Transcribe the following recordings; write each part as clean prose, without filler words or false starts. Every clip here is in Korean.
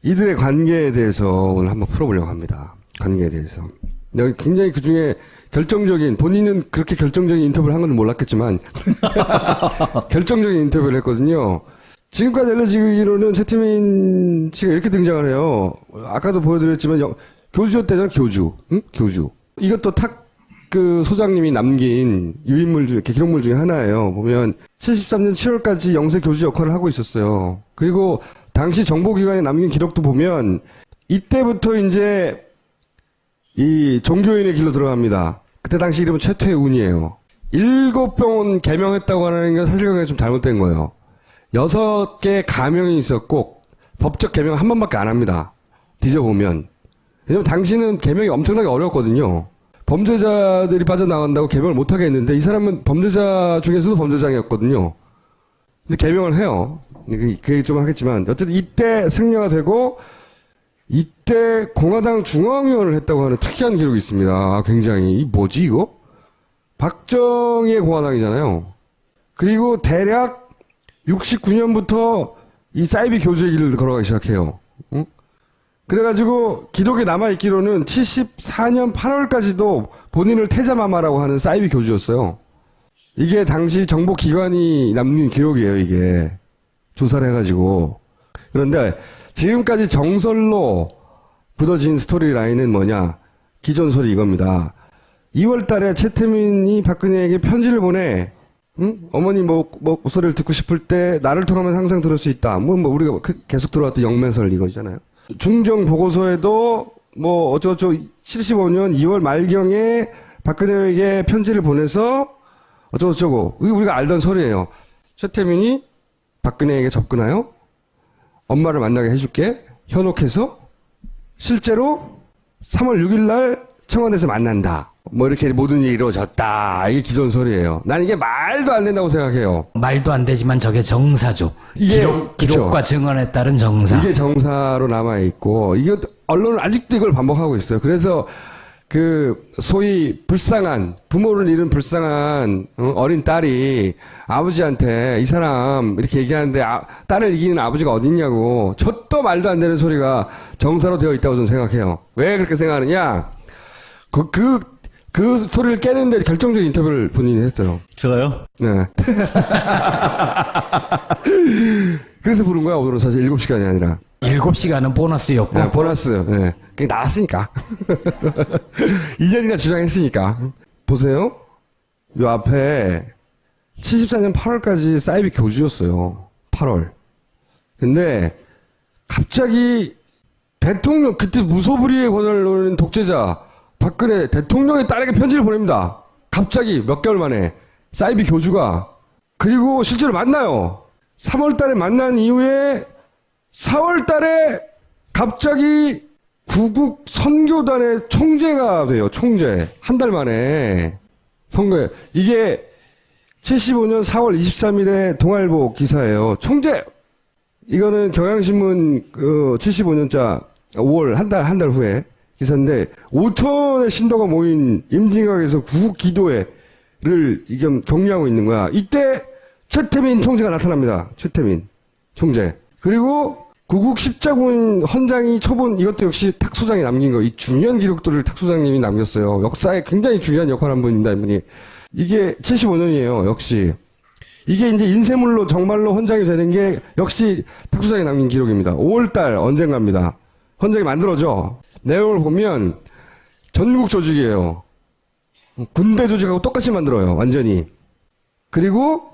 이들의 관계에 대해서 오늘 한번 풀어보려고 합니다. 관계에 대해서. 여기 굉장히 그 중에 결정적인, 본인은 그렇게 결정적인 인터뷰를 한 건 몰랐겠지만, 결정적인 인터뷰를 했거든요. 지금까지 알려지기로는 최태민 씨가 이렇게 등장을 해요. 아까도 보여드렸지만, 교주였대잖아, 교주. 응? 교주. 이것도 그 소장님이 남긴 유인물 중에, 기록물 중에 하나예요. 보면 73년 7월까지 영세 교주 역할을 하고 있었어요. 그리고 당시 정보기관에 남긴 기록도 보면 이때부터 이제 이 종교인의 길로 들어갑니다. 그때 당시 이름은 최태운이에요. 7병원 개명했다고 하는 건 사실관계가 좀 잘못된 거예요. 6개 가명이 있었고 법적 개명 한 번밖에 안 합니다. 뒤져보면. 왜냐면 당시는 개명이 엄청나게 어려웠거든요. 범죄자들이 빠져나간다고 개명을 못하게 했는데 이 사람은 범죄자 중에서도 범죄자였거든요. 근데 개명을 해요. 그 얘기 좀 하겠지만 어쨌든 이때 승려가 되고 이때 공화당 중앙위원을 했다고 하는 특이한 기록이 있습니다. 굉장히 이 뭐지 이거? 박정희의 공화당이잖아요. 그리고 대략 69년부터 이 사이비 교주의 길을 걸어가기 시작해요. 응? 그래가지고 기록에 남아있기로는 74년 8월까지도 본인을 태자마마라고 하는 사이비 교주였어요. 이게 당시 정보기관이 남긴 기록이에요, 이게. 조사를 해가지고. 그런데 지금까지 정설로 굳어진 스토리라인은 뭐냐? 기존 소리 이겁니다. 2월 달에 최태민이 박근혜에게 편지를 보내. 응? 어머니 목소리를 듣고 싶을 때 나를 통하면 항상 들을 수 있다. 우리가 계속 들어왔던 영매설 이거잖아요. 중정 보고서에도 어쩌고저쩌고 75년 2월 말경에 박근혜에게 편지를 보내서 어쩌고저쩌고 우리가 알던 소리예요. 최태민이 박근혜에게 접근하여 엄마를 만나게 해줄게 현혹해서 실제로 3월 6일 날 청와대에서 만난다. 이렇게 모든 일이 이루어졌다. 이게 기존 소리예요. 난 이게 말도 안 된다고 생각해요. 말도 안 되지만 저게 정사죠. 기록과 증언에 따른 정사. 이게 정사로 남아있고, 이게 언론은 아직도 이걸 반복하고 있어요. 그래서 소위 불쌍한, 부모를 잃은 불쌍한 어린 딸이 아버지한테 이 사람 이렇게 얘기하는데 딸을 이기는 아버지가 어딨냐고 저도 말도 안 되는 소리가 정사로 되어 있다고 저는 생각해요. 왜 그렇게 생각하느냐? 그 스토리를 깨는데 결정적인 인터뷰를 본인이 했어요. 제가요? 네. 그래서 부른 거야, 오늘은 사실 7시간이 아니라. 7시간은 보너스였고. 네, 보너스. 네. 그게 나왔으니까. 2년이나 주장했으니까. 보세요. 요 앞에 74년 8월까지 사이비 교주였어요. 8월. 근데 갑자기 대통령, 그때 무소불위의 권한을 노리는 독재자 박근혜 대통령의 딸에게 편지를 보냅니다. 갑자기 몇 개월 만에 사이비 교주가. 그리고 실제로 만나요. 3월 달에 만난 이후에 4월 달에 갑자기 구국 선교단의 총재가 돼요. 총재. 한 달 만에 선거에. 이게 75년 4월 23일에 동아일보 기사예요. 총재! 이거는 경향신문 75년자 5월 한 달 후에 기사인데 5천의 신도가 모인 임진각에서 구국 기도회를 격려하고 있는 거야. 이때 최태민 총재가 나타납니다. 최태민 총재. 그리고 구국 십자군 헌장이 초본, 이것도 역시 탁 소장이 남긴 거. 이 중요한 기록들을 탁 소장님이 남겼어요. 역사에 굉장히 중요한 역할을 한 분입니다, 이분이. 이게 75년이에요, 역시. 이게 이제 인쇄물로 정말로 헌장이 되는 게 역시 탁 소장이 남긴 기록입니다. 5월달 언젠가입니다. 헌장이 만들어져. 내용을 보면 전국 조직이에요. 군대 조직하고 똑같이 만들어요, 완전히. 그리고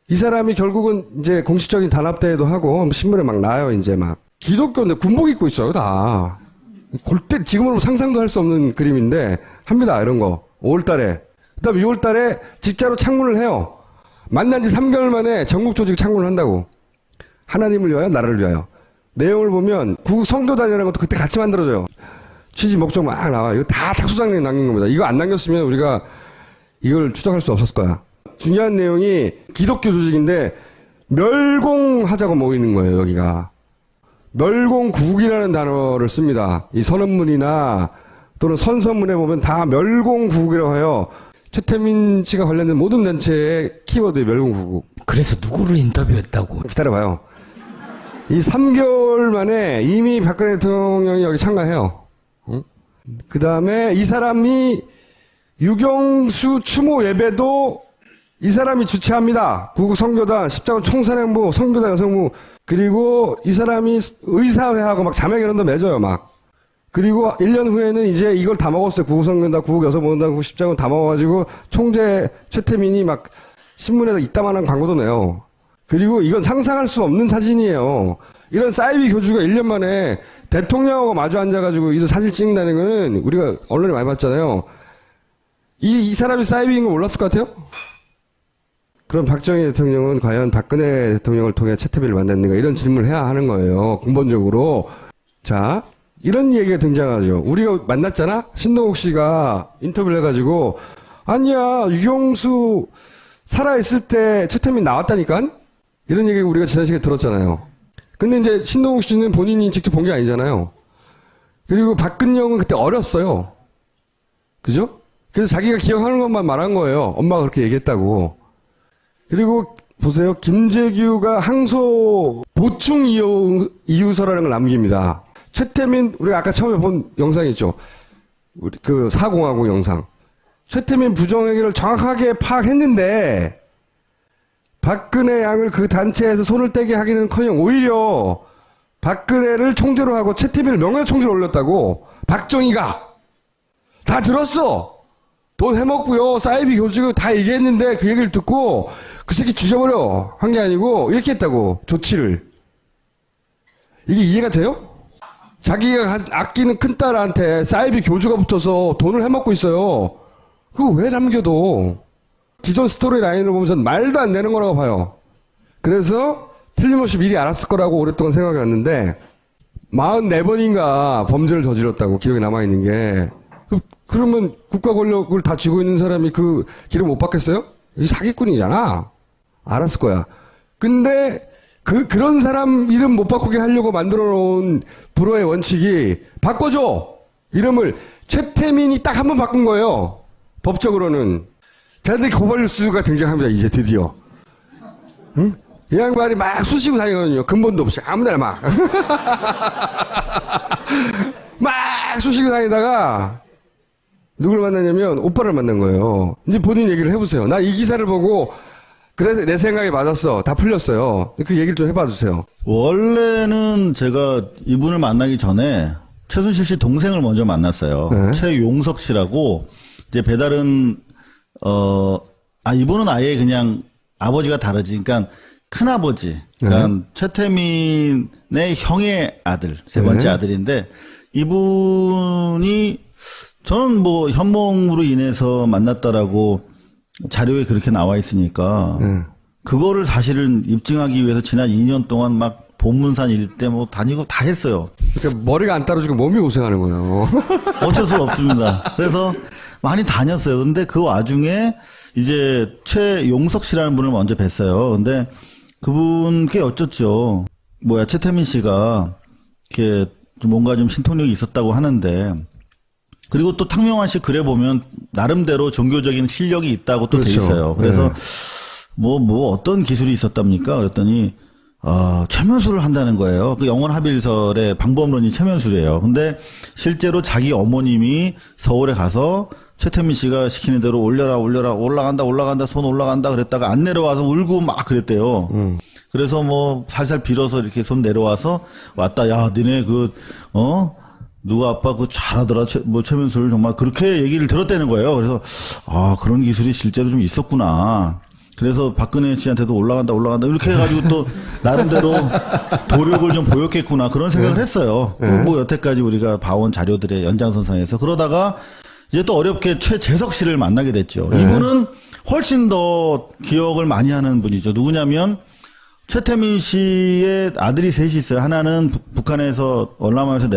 이 사람이 결국은 이제 공식적인 단합대회도 하고 신문에 막 나와요, 이제 막. 기독교인데 군복 입고 있어요, 다. 골때 지금으로 상상도 할 수 없는 그림인데 합니다, 이런 거. 5월 달에. 그 다음에 6월 달에 직자로 창문을 해요. 만난 지 3개월 만에 전국 조직 창문을 한다고. 하나님을 위하여, 나라를 위하여. 내용을 보면 구국 선교단이라는 것도 그때 같이 만들어져요. 취지 목적 막 나와요. 이거 다 탁소장님이 남긴 겁니다. 이거 안 남겼으면 우리가 이걸 추적할 수 없었을 거야. 중요한 내용이 기독교 조직인데 멸공하자고 모이는 거예요, 여기가. 멸공국이라는 단어를 씁니다. 이 선언문이나 또는 선서문에 보면 다 멸공국이라고 해요. 최태민 씨가 관련된 모든 단체의 키워드에 멸공국국. 그래서 누구를 인터뷰했다고? 기다려봐요. 이 3개월 만에 이미 박근혜 대통령이 여기 참가해요. 응? 그 다음에 이 사람이 유경수 추모 예배도 이 사람이 주최합니다. 구국 선교단, 십자군 총사령부, 선교단 여성부, 그리고 이 사람이 의사회하고 막 자매결연도 맺어요, 막. 그리고 1년 후에는 이제 이걸 다 먹었어요. 구국 선교단, 구국 여성보건단, 구국 십자군 다 먹어가지고 총재 최태민이 막 신문에다 이따만한 광고도 내요. 그리고 이건 상상할 수 없는 사진이에요. 이런 사이비 교주가 1년 만에 대통령하고 마주 앉아가지고 이제 사진 찍는다는 거는 우리가 언론에 많이 봤잖아요. 이 사람이 사이비인 거 몰랐을 것 같아요? 그럼 박정희 대통령은 과연 박근혜 대통령을 통해 최태민을 만났는가 이런 질문을 해야 하는 거예요. 근본적으로. 자, 이런 얘기가 등장하죠. 우리가 만났잖아? 신동욱 씨가 인터뷰를 해가지고 아니야 유경수 살아있을 때 최태민 나왔다니까? 이런 얘기 우리가 지난 시간에 들었잖아요. 근데 이제 신동욱 씨는 본인이 직접 본 게 아니잖아요. 그리고 박근영은 그때 어렸어요. 그죠? 그래서 자기가 기억하는 것만 말한 거예요. 엄마가 그렇게 얘기했다고. 그리고 보세요. 김재규가 항소 보충 이유서라는 걸 남깁니다. 최태민, 우리가 아까 처음에 본 영상이 있죠. 우리 그 사공화국 영상. 최태민 부정행위를 정확하게 파악했는데 박근혜 양을 그 단체에서 손을 떼게 하기는커녕 오히려 박근혜를 총재로 하고 최태민을 명예총재로 올렸다고. 박정희가 다 들었어. 돈 해먹고요. 사이비 교주 다 얘기했는데 그 얘기를 듣고 그 새끼 죽여버려 한 게 아니고 이렇게 했다고. 조치를. 이게 이해가 돼요? 자기가 아끼는 큰딸한테 사이비 교주가 붙어서 돈을 해먹고 있어요. 그거 왜 남겨도. 기존 스토리 라인을 보면 전 말도 안 되는 거라고 봐요. 그래서 틀림없이 미리 알았을 거라고 오랫동안 생각이 왔는데 44번인가 범죄를 저질렀다고 기록이 남아있는 게. 그러면 국가 권력을 다 쥐고 있는 사람이 그 기록 못 받겠어요? 이 사기꾼이잖아. 알았을 거야. 근데 그런 사람 이름 못 바꾸게 하려고 만들어 놓은 불어의 원칙이 바꿔줘. 이름을 최태민이 딱 한 번 바꾼 거예요. 법적으로는. 그런데 고발뉴스가 등장합니다. 이제 드디어. 응? 이 양반이 막 쑤시고 다니거든요. 근본도 없이 아무데나 막. 막 쑤시고 다니다가 누굴 만났냐면 오빠를 만난 거예요. 이제 본인 얘기를 해보세요. 나 이 기사를 보고 그래서 내 생각이 맞았어. 다 풀렸어요. 그 얘기를 좀 해봐 주세요. 원래는 제가 이분을 만나기 전에 최순실 씨 동생을 먼저 만났어요. 네. 최용석 씨라고. 이제 배달은 이분은 아예 그냥 아버지가 다르지. 그러니까 큰아버지. 그러니까 최태민의 형의 아들, 세 번째 아들인데 이분이 저는 뭐 현몽으로 인해서 만났다라고 자료에 그렇게 나와 있으니까 그거를 사실은 입증하기 위해서 지난 2년 동안 막 본문산 일대 뭐 다니고 다 했어요. 그러니까 머리가 안 따라주고 몸이 고생하는 거예요. 어쩔 수 없습니다. 그래서 많이 다녔어요. 근데 그 와중에 이제 최용석 씨라는 분을 먼저 뵀어요. 근데 그분께 어쩌죠. 최태민 씨가 이렇게 좀 뭔가 좀 신통력이 있었다고 하는데 그리고 또 탕명환 씨 글에 보면 나름대로 종교적인 실력이 있다고 또 돼 그렇죠. 있어요. 그래서 어떤 기술이 있었답니까? 그랬더니 최면술을 한다는 거예요. 그 영원 합일설의 방법론이 최면술이에요. 근데 실제로 자기 어머님이 서울에 가서 최태민 씨가 시키는 대로 올라간다 손 올라간다 그랬다가 안 내려와서 울고 막 그랬대요. 그래서 살살 빌어서 이렇게 손 내려와서 왔다. 야, 니네 누가 아빠 그거 잘하더라. 최면술 정말 그렇게 얘기를 들었다는 거예요. 그래서 그런 기술이 실제로 좀 있었구나. 그래서 박근혜 씨한테도 올라간다 이렇게 해가지고 또 나름대로 도력을 좀 보였겠구나 그런 생각을 했어요. 여태까지 우리가 봐온 자료들의 연장선상에서. 그러다가 이제 또 어렵게 최재석 씨를 만나게 됐죠. 이분은 훨씬 더 기억을 많이 하는 분이죠. 누구냐면 최태민 씨의 아들이 셋이 있어요. 하나는 북한에서 월남에서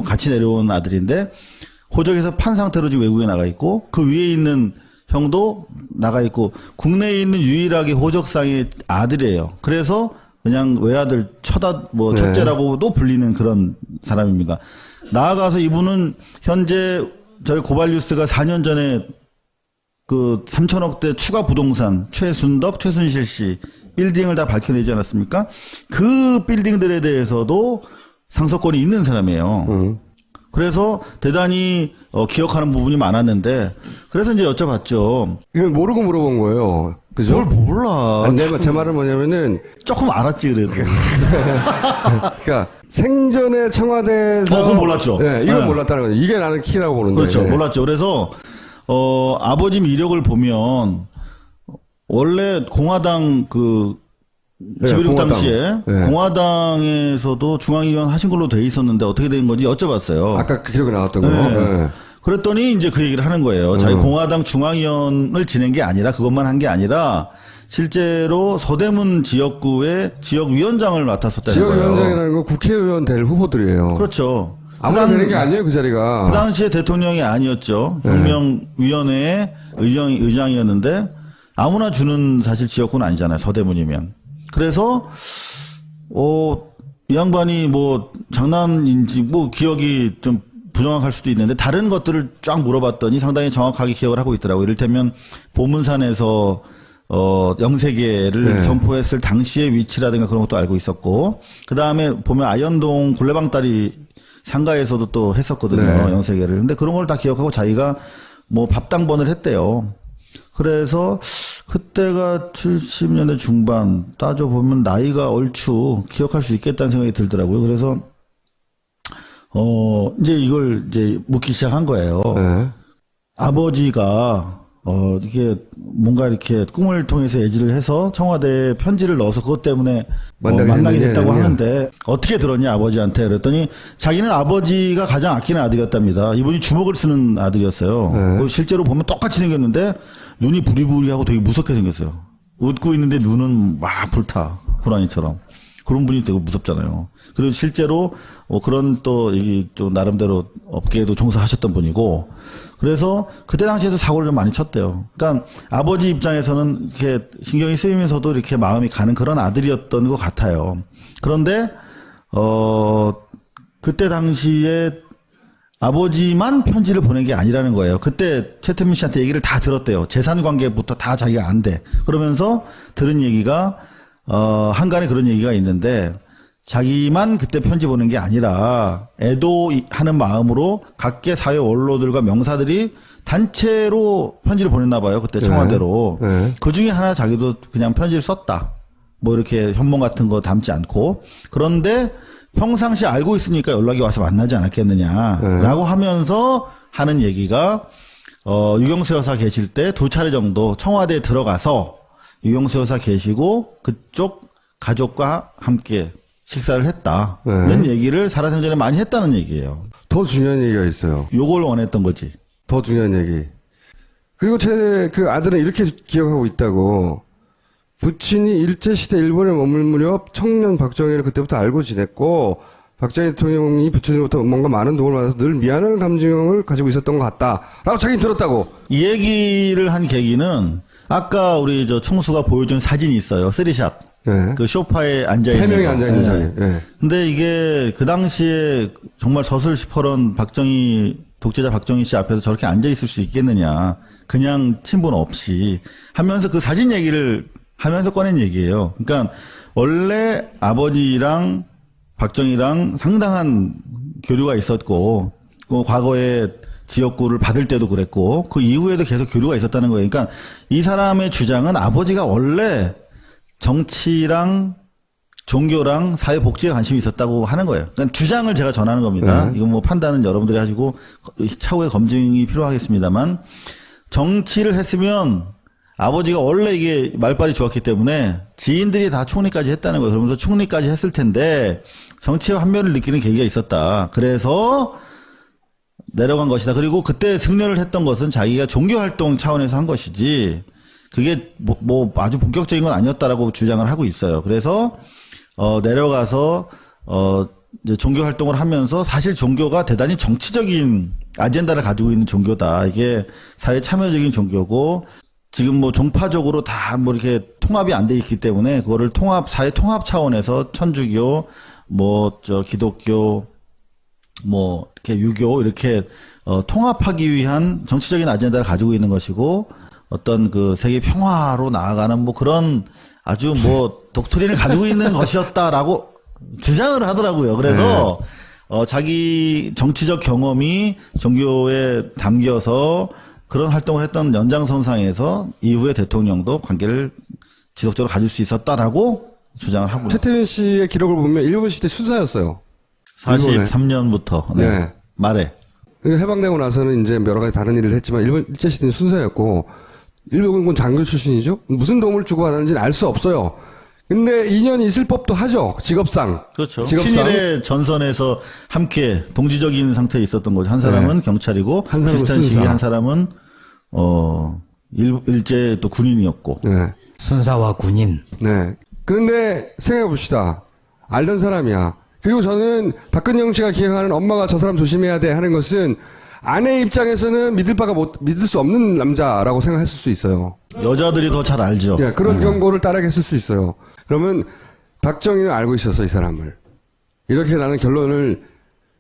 같이 내려온 아들인데 호적에서 판 상태로 지금 외국에 나가 있고 그 위에 있는 형도 나가 있고 국내에 있는 유일하게 호적상의 아들이에요. 그래서 그냥 외아들 첫째라고도 불리는 그런 사람입니다. 나아가서 이분은 현재 저희 고발뉴스가 4년 전에 그 3천억대 추가 부동산 최순덕, 최순실 씨 빌딩을 다 밝혀내지 않았습니까? 그 빌딩들에 대해서도 상속권이 있는 사람이에요. 그래서 대단히 기억하는 부분이 많았는데 그래서 이제 여쭤봤죠. 이걸 모르고 물어본 거예요. 그죠? 뭘 몰라. 아니, 제 말은 뭐냐면은 조금 알았지 그래도. 그러니까 생전에 청와대에서 그건 몰랐죠. 네, 이건 네. 몰랐다는 거죠. 이게 나는 키라고 보는데. 그렇죠. 네. 몰랐죠. 그래서 아버지 이력을 보면 원래 공화당 그 네, 11.6 공화당. 당시에 네. 공화당에서도 중앙위원 하신 걸로 돼 있었는데 어떻게 된 건지 여쭤봤어요. 아까 그 기록에 나왔던 거. 네. 네. 그랬더니 이제 그 얘기를 하는 거예요. 자기 공화당 중앙위원을 지낸 게 아니라 그것만 한 게 아니라 실제로 서대문 지역구의 지역위원장을 맡았었다는 거예요. 지역위원장이라는 건 국회의원 될 후보들이에요. 그렇죠. 아무나 되는 게 아니에요, 그 자리가. 그 당시에 대통령이 아니었죠. 혁명위원회의 의장이었는데 아무나 주는 사실 지역구는 아니잖아요. 서대문이면. 그래서 이 양반이 뭐 장난인지 뭐 기억이 좀 부정확할 수도 있는데 다른 것들을 쫙 물어봤더니 상당히 정확하게 기억을 하고 있더라고요. 이를테면 보문산에서 영세계를 선포했을 당시의 위치라든가 그런 것도 알고 있었고 그다음에 보면 아현동 굴레방다리 상가에서도 또 했었거든요. 네. 영세계를. 근데 그런 걸 다 기억하고 자기가 뭐 밥당번을 했대요. 그래서 그때가 70년대 중반 따져보면 나이가 얼추 기억할 수 있겠다는 생각이 들더라고요. 그래서 이제 이걸 이제 묻기 시작한 거예요. 네. 아버지가 이게 뭔가 이렇게 꿈을 통해서 예지를 해서 청와대에 편지를 넣어서 그것 때문에 만나게 됐다고 하는데 어떻게 들었냐 아버지한테 그랬더니 자기는 아버지가 가장 아끼는 아들이었답니다. 이분이 주먹을 쓰는 아들이었어요. 네. 실제로 보면 똑같이 생겼는데 눈이 부리부리하고 되게 무섭게 생겼어요. 웃고 있는데 눈은 막 불타 호랑이처럼. 그런 분이 되게 무섭잖아요. 그리고 실제로 그런 또 나름대로 업계에도 종사하셨던 분이고 그래서 그때 당시에도 사고를 좀 많이 쳤대요. 그러니까 아버지 입장에서는 이렇게 신경이 쓰이면서도 이렇게 마음이 가는 그런 아들이었던 것 같아요. 그런데 그때 당시에 아버지만 편지를 보낸 게 아니라는 거예요. 그때 최태민 씨한테 얘기를 다 들었대요. 재산 관계부터 다 자기가 안대. 그러면서 들은 얘기가 한간에 그런 얘기가 있는데 자기만 그때 편지 보낸 게 아니라 애도하는 마음으로 각계 사회 원로들과 명사들이 단체로 편지를 보냈나 봐요. 그때 청와대로. 네. 그 중에 하나 자기도 그냥 편지를 썼다. 뭐 이렇게 현몽 같은 거 담지 않고. 그런데 평상시 알고 있으니까 연락이 와서 만나지 않았겠느냐라고 하면서 하는 얘기가 유경수 여사 계실 때 2차례 정도 청와대에 들어가서 유경수 여사 계시고 그쪽 가족과 함께 식사를 했다. 그런 얘기를 살아생전에 많이 했다는 얘기예요. 더 중요한 얘기가 있어요. 요걸 원했던 거지. 더 중요한 얘기. 그리고 그 아들은 이렇게 기억하고 있다고. 부친이 일제시대 일본에 머물 무렵 청년 박정희를 그때부터 알고 지냈고 박정희 대통령이 부친으로부터 뭔가 많은 도움을 받아서 늘 미안한 감정을 가지고 있었던 것 같다. 라고 자기는 들었다고. 이 얘기를 한 계기는 아까 우리 충수가 보여준 사진이 있어요. 3샷. 네. 그 소파에 앉아있는 3명이 앉아있는 네. 자리. 네. 근데 이게 그 당시에 정말 서슬시퍼런 독재자 박정희 씨 앞에서 저렇게 앉아있을 수 있겠느냐. 그냥 친분 없이 하면서 그 사진 얘기를 하면서 꺼낸 얘기예요. 그러니까 원래 아버지랑 박정희랑 상당한 교류가 있었고 과거에 지역구를 받을 때도 그랬고 그 이후에도 계속 교류가 있었다는 거예요. 그러니까 이 사람의 주장은 아버지가 원래 정치랑 종교랑 사회복지에 관심이 있었다고 하는 거예요. 그러니까 주장을 제가 전하는 겁니다. 이건 뭐 판단은 여러분들이 하시고 차후에 검증이 필요하겠습니다만 정치를 했으면 아버지가 원래 이게 말빨이 좋았기 때문에 지인들이 다 총리까지 했다는 거예요. 그러면서 총리까지 했을 텐데 정치의 환멸을 느끼는 계기가 있었다. 그래서 내려간 것이다. 그리고 그때 승려를 했던 것은 자기가 종교활동 차원에서 한 것이지 그게 뭐 아주 본격적인 건 아니었다라고 주장을 하고 있어요. 그래서 내려가서 이제 종교활동을 하면서 사실 종교가 대단히 정치적인 아젠다를 가지고 있는 종교다. 이게 사회 참여적인 종교고 지금 뭐 종파적으로 다 뭐 이렇게 통합이 안 돼 있기 때문에 그거를 사회 통합 차원에서 천주교, 기독교, 이렇게 유교 이렇게 통합하기 위한 정치적인 아젠다를 가지고 있는 것이고 어떤 그 세계 평화로 나아가는 뭐 그런 아주 뭐 독트린을 가지고 있는 것이었다라고 주장을 하더라고요. 그래서 자기 정치적 경험이 종교에 담겨서 그런 활동을 했던 연장선상에서 이후에 대통령도 관계를 지속적으로 가질 수 있었다라고 주장을 하고 최태민 씨의 기록을 보면 일본 시대 수사였어요. 43년부터 네. 말에 그러니까 해방되고 나서는 이제 여러 가지 다른 일을 했지만 일본 일제시대는 순사였고 일본군 장교 출신이죠. 무슨 도움을 주고 받았는지는 알 수 없어요. 근데 인연이 있을 법도 하죠. 직업상. 그렇죠. 직업상. 친일의 전선에서 함께 동지적인 상태에 있었던 거죠. 한 사람은 경찰이고 한 사람은 비슷한 시기에 순사. 한 사람은 일제 또 군인이었고. 네. 순사와 군인. 네. 그런데 생각해 봅시다. 알던 사람이야. 그리고 저는 박근영 씨가 기억하는 엄마가 저 사람 조심해야 돼 하는 것은 아내 입장에서는 믿을 수 없는 남자라고 생각했을 수 있어요. 여자들이 더 잘 알죠. 네, 그런 경고를 따라했을 수 있어요. 그러면 박정희는 알고 있었어, 이 사람을. 이렇게 나는 결론을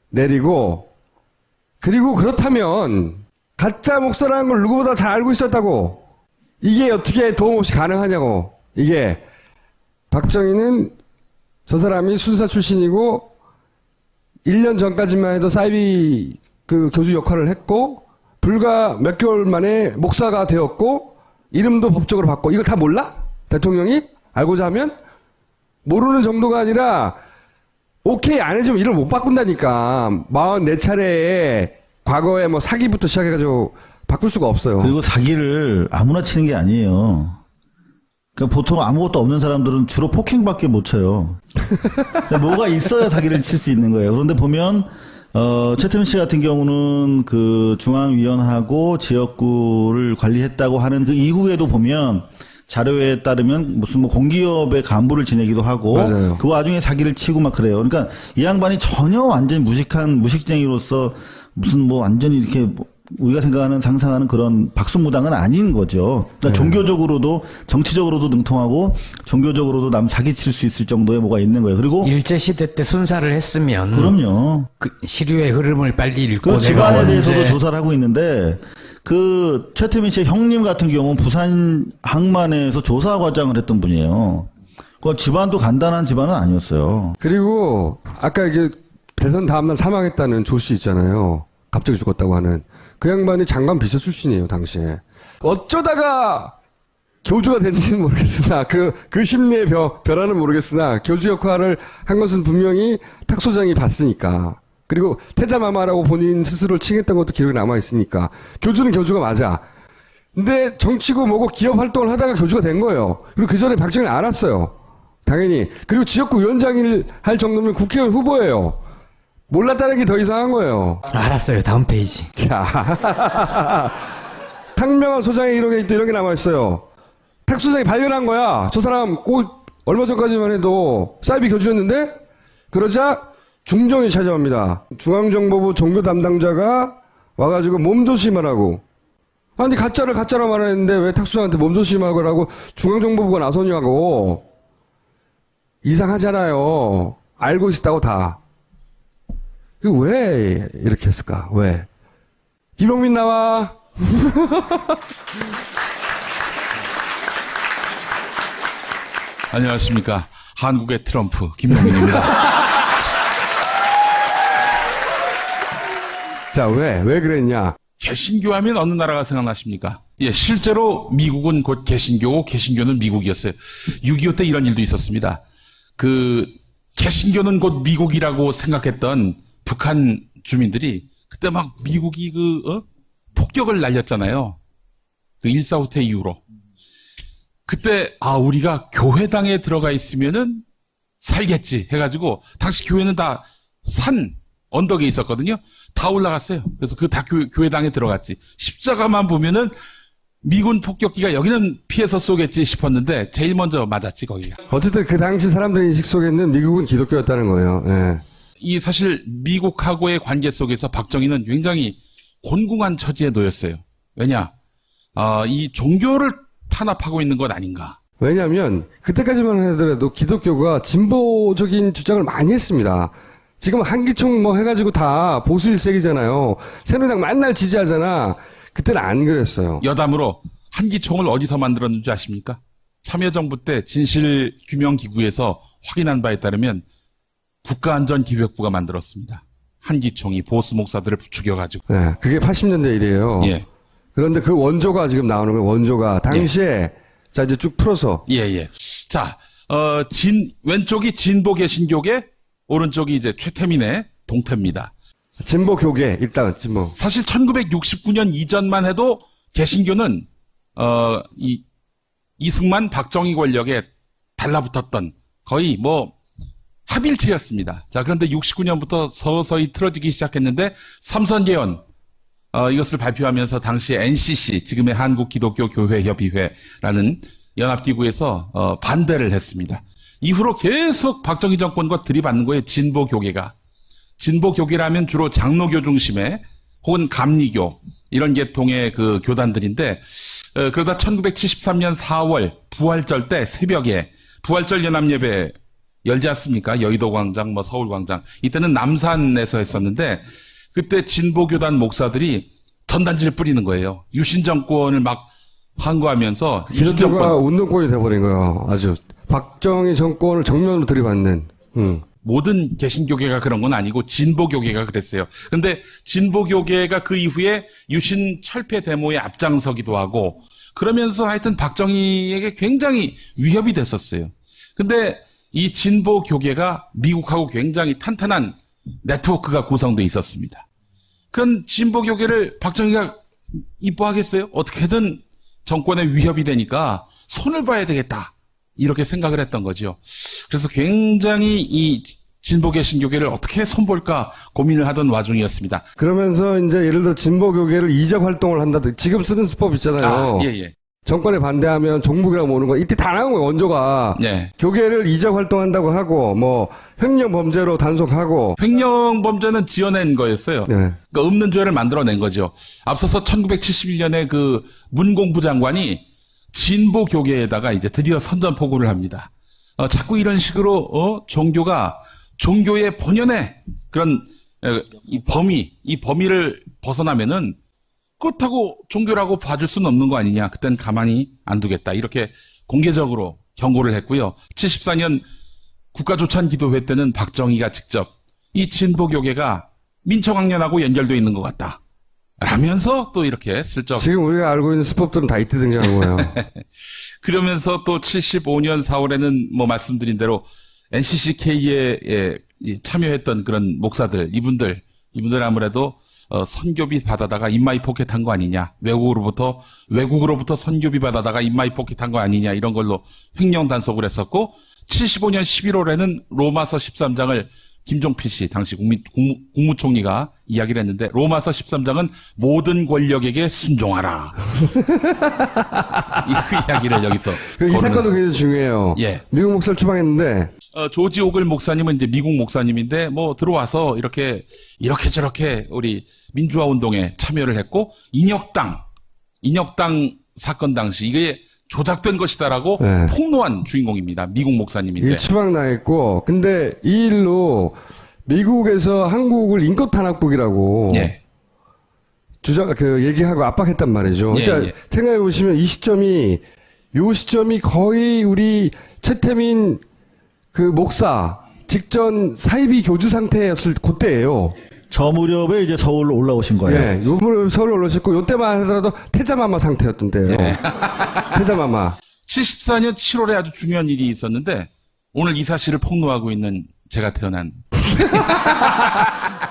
내리고, 그리고 그렇다면 가짜 목사라는 걸 누구보다 잘 알고 있었다고. 이게 어떻게 도움 없이 가능하냐고. 이게 박정희는 저 사람이 순사 출신이고 1년 전까지만 해도 사이비 그 교수 역할을 했고 불과 몇 개월 만에 목사가 되었고 이름도 법적으로 바꿨고 이걸 다 몰라? 대통령이? 알고자 하면? 모르는 정도가 아니라 오케이 안 해주면 일을 못 바꾼다니까. 44차례에 과거에 뭐 사기부터 시작해가지고 바꿀 수가 없어요. 그리고 사기를 아무나 치는 게 아니에요. 그러니까 보통 아무것도 없는 사람들은 주로 폭행밖에 못 쳐요. 뭐가 있어야 사기를 칠 수 있는 거예요. 그런데 보면 최태민 씨 같은 경우는 그 중앙위원하고 지역구를 관리했다고 하는 그 이후에도 보면 자료에 따르면 무슨 뭐 공기업의 간부를 지내기도 하고 맞아요. 그 와중에 사기를 치고 막 그래요. 그러니까 이 양반이 전혀 완전 무식한 무식쟁이로서 무슨 뭐 완전히 이렇게 뭐 우리가 생각하는 상상하는 그런 박수무당은 아닌 거죠. 그러니까 종교적으로도 정치적으로도 능통하고 종교적으로도 남 사기칠 수 있을 정도의 뭐가 있는 거예요. 그리고 일제시대 때 순사를 했으면 그럼요. 그 시류의 흐름을 빨리 읽고 그 내가 집안에 대해서도 언제 조사를 하고 있는데 그 최태민 씨의 형님 같은 경우는 부산 항만에서 조사 과장을 했던 분이에요. 그 집안도 간단한 집안은 아니었어요. 그리고 아까 이게 대선 다음날 사망했다는 조 씨 있잖아요. 갑자기 죽었다고 하는. 그 양반이 장관 비서 출신이에요, 당시에. 어쩌다가 교주가 됐는지는 모르겠으나, 그 심리의 변화는 모르겠으나, 교주 역할을 한 것은 분명히 탁 소장이 봤으니까. 그리고 태자마마라고 본인 스스로를 칭했던 것도 기록에 남아있으니까. 교주는 교주가 맞아. 근데 정치고 뭐고 기업 활동을 하다가 교주가 된 거예요. 그리고 그 전에 박정희를 알았어요. 당연히. 그리고 지역구 위원장을 할 정도면 국회의원 후보예요. 몰랐다는 게 더 이상한 거예요. 알았어요. 다음 페이지. 자. 탁명한 소장의 기록에 또 이런 게 남아있어요. 탁 소장이 발견한 거야. 저 사람, 얼마 전까지만 해도 사이비 교주였는데? 그러자 중정이 찾아옵니다. 중앙정보부 종교 담당자가 와가지고 몸조심하라고. 아니, 가짜를 가짜로 말했는데 왜 탁 소장한테 몸조심하라고 중앙정보부가 나서냐고. 이상하잖아요. 알고 있었다고 다. 왜 이렇게 했을까? 왜? 김용민 나와. 안녕하십니까. 한국의 트럼프 김용민입니다. 자, 왜 그랬냐? 개신교 하면 어느 나라가 생각나십니까? 예, 실제로 미국은 곧 개신교고 개신교는 미국이었어요. 6.25 때 이런 일도 있었습니다. 그 개신교는 곧 미국이라고 생각했던 북한 주민들이 그때 막 미국이 폭격을 날렸잖아요. 그 1.4 후퇴 이후로. 그때 우리가 교회당에 들어가 있으면은 살겠지 해가지고 당시 교회는 다 산 언덕에 있었거든요. 다 올라갔어요. 그래서 그 다 교회당에 들어갔지. 십자가만 보면은 미군 폭격기가 여기는 피해서 쏘겠지 싶었는데 제일 먼저 맞았지 거기가. 어쨌든 그 당시 사람들의 인식 속에는 미국은 기독교였다는 거예요. 예. 이 사실 미국하고의 관계 속에서 박정희는 굉장히 곤궁한 처지에 놓였어요. 왜냐? 이 종교를 탄압하고 있는 것 아닌가. 왜냐하면 그때까지만 하더라도 기독교가 진보적인 주장을 많이 했습니다. 지금 한기총 뭐 해가지고 다 보수 일색이잖아요. 새누리당 맨날 지지하잖아. 그때는 안 그랬어요. 여담으로 한기총을 어디서 만들었는지 아십니까? 참여정부 때 진실규명기구에서 확인한 바에 따르면 국가안전기획부가 만들었습니다. 한기총이 보수 목사들을 죽여가지고. 네, 그게 80년대 일이에요. 예. 그런데 그 원조가 지금 나오는 거예요. 원조가 당시에 자 이제 쭉 풀어서 예. 자, 왼쪽이 진보 개신교계, 오른쪽이 이제 최태민의 동태입니다. 진보 교계 일단 진보. 사실 1969년 이전만 해도 개신교는 이승만 박정희 권력에 달라붙었던 거의 뭐 합일체였습니다. 자, 그런데 69년부터 서서히 틀어지기 시작했는데 삼선개헌 이것을 발표하면서 당시 NCC, 지금의 한국기독교교회협의회라는 연합기구에서 반대를 했습니다. 이후로 계속 박정희 정권과 들이받는 거예요. 진보교계가. 진보교계라면 주로 장로교 중심의 혹은 감리교 이런 계통의 그 교단들인데 그러다 1973년 4월 부활절 때 새벽에 부활절 연합예배 열지 않습니까? 여의도 광장, 뭐 서울 광장. 이때는 남산에서 했었는데 그때 진보교단 목사들이 전단지를 뿌리는 거예요. 유신 정권을 막 항거하면서 유신 기독교가 정권 운동권이 돼버린 거예요. 아주 박정희 정권을 정면으로 들이받는. 모든 개신교계가 그런 건 아니고 진보교계가 그랬어요. 근데 진보교계가 그 이후에 유신 철폐 데모에 앞장서기도 하고 그러면서 하여튼 박정희에게 굉장히 위협이 됐었어요. 근데 이 진보교계가 미국하고 굉장히 탄탄한 네트워크가 구성되어 있었습니다. 그런 진보교계를 박정희가 이뻐하겠어요? 어떻게든 정권에 위협이 되니까 손을 봐야 되겠다. 이렇게 생각을 했던 거죠. 그래서 굉장히 이 진보 개신교계를 어떻게 손볼까 고민을 하던 와중이었습니다. 그러면서 이제 예를 들어 진보 교계를 이적 활동을 한다든지 지금 쓰는 수법 있잖아요. 예. 정권에 반대하면 종북이라고 모는 거 이때 다 나온 거예요. 원조가. 네. 교계를 이적 활동한다고 하고 뭐 횡령 범죄로 단속하고. 횡령 범죄는 지어낸 거였어요. 네. 그러니까 없는 죄를 만들어낸 거죠. 앞서서 1971년에 그 문공부 장관이 진보 교계에다가 이제 드디어 선전포고를 합니다. 자꾸 이런 식으로 종교의 본연의 그런 이 범위를 벗어나면은 그렇다고 종교라고 봐줄 수는 없는 거 아니냐. 그땐 가만히 안 두겠다. 이렇게 공개적으로 경고를 했고요. 74년 국가조찬기도회 때는 박정희가 직접 이 진보교계가 민청학년하고 연결되어 있는 것 같다. 라면서 또 이렇게 슬쩍. 지금 우리가 알고 있는 수법들은 다 이때 등장한 거예요. 그러면서 또 75년 4월에는 뭐 말씀드린 대로 NCCK에 참여했던 그런 목사들, 이분들 아무래도 선교비 받아다가 인마이 포켓한 거 아니냐. 외국으로부터 선교비 받아다가 인마이 포켓한 거 아니냐. 이런 걸로 횡령 단속을 했었고 75년 11월에는 로마서 13장을 김종필 씨, 당시 국무총리가 이야기를 했는데 로마서 13장은 모든 권력에게 순종하라. 이 이야기를 여기서 이 사건도 굉장히 중요해요. 예. 미국 목사를 추방했는데 조지 오글 목사님은 이제 미국 목사님인데 뭐 들어와서 이렇게 저렇게 우리 민주화 운동에 참여를 했고 인혁당 사건 당시 이게 조작된 것이다라고 네. 폭로한 주인공입니다. 미국 목사님인데. 이 추방당했고 근데 이 일로 미국에서 한국을 인권탄압국이라고 예. 얘기하고 압박했단 말이죠. 그러니까 예. 생각해 보시면 요 시점이 거의 우리 최태민 그 목사 직전 사이비 교주 상태였을 그때예요. 저 무렵에 이제 서울로 올라오신 거예요. 네, 요번에 서울 올라오셨고 요때만 하더라도 태자마마 상태였던 때예요. 태자마마. 74년 7월에 아주 중요한 일이 있었는데 오늘 이 사실을 폭로하고 있는 제가 태어난.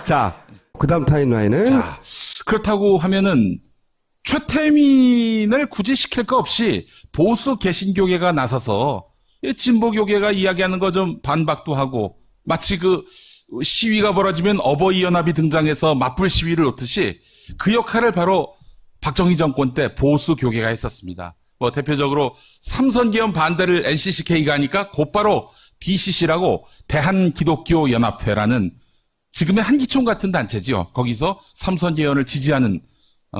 자, 그다음 타임라인은 자, 그렇다고 하면은 최태민을 굳이 시킬 거 없이 보수 개신교계가 나서서 진보교계가 이야기하는 거 좀 반박도 하고 마치 그 시위가 벌어지면 어버이연합이 등장해서 맞불 시위를 놓듯이 그 역할을 바로 박정희 정권 때 보수 교계가 했었습니다. 뭐 대표적으로 삼선개헌 반대를 NCCK가 하니까 곧바로 DCC라고 대한기독교연합회라는 지금의 한기총 같은 단체지요. 거기서 삼선개헌을 지지하는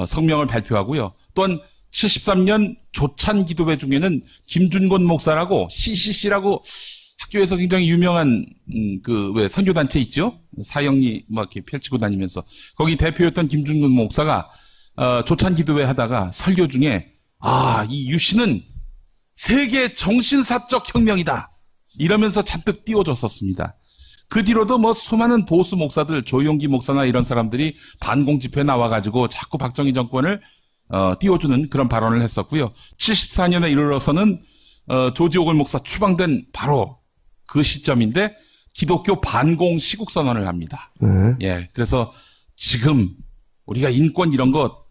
성명을 발표하고요. 또한 73년 조찬기도회 중에는 김준곤 목사라고 CCC라고 학교에서 굉장히 유명한 왜 선교단체 있죠? 사형리 막 이렇게 펼치고 다니면서 거기 대표였던 김준곤 목사가 조찬기도회 하다가 설교 중에 이 유신은 세계 정신사적 혁명이다. 이러면서 잔뜩 띄워줬었습니다. 그 뒤로도 뭐 수많은 보수 목사들, 조용기 목사나 이런 사람들이 반공 집회에 나와가지고 자꾸 박정희 정권을 띄워주는 그런 발언을 했었고요. 74년에 이르러서는 조지 오글 목사 추방된 바로 그 시점인데 기독교 반공 시국 선언을 합니다. 예, 그래서 지금 우리가 인권 이런 거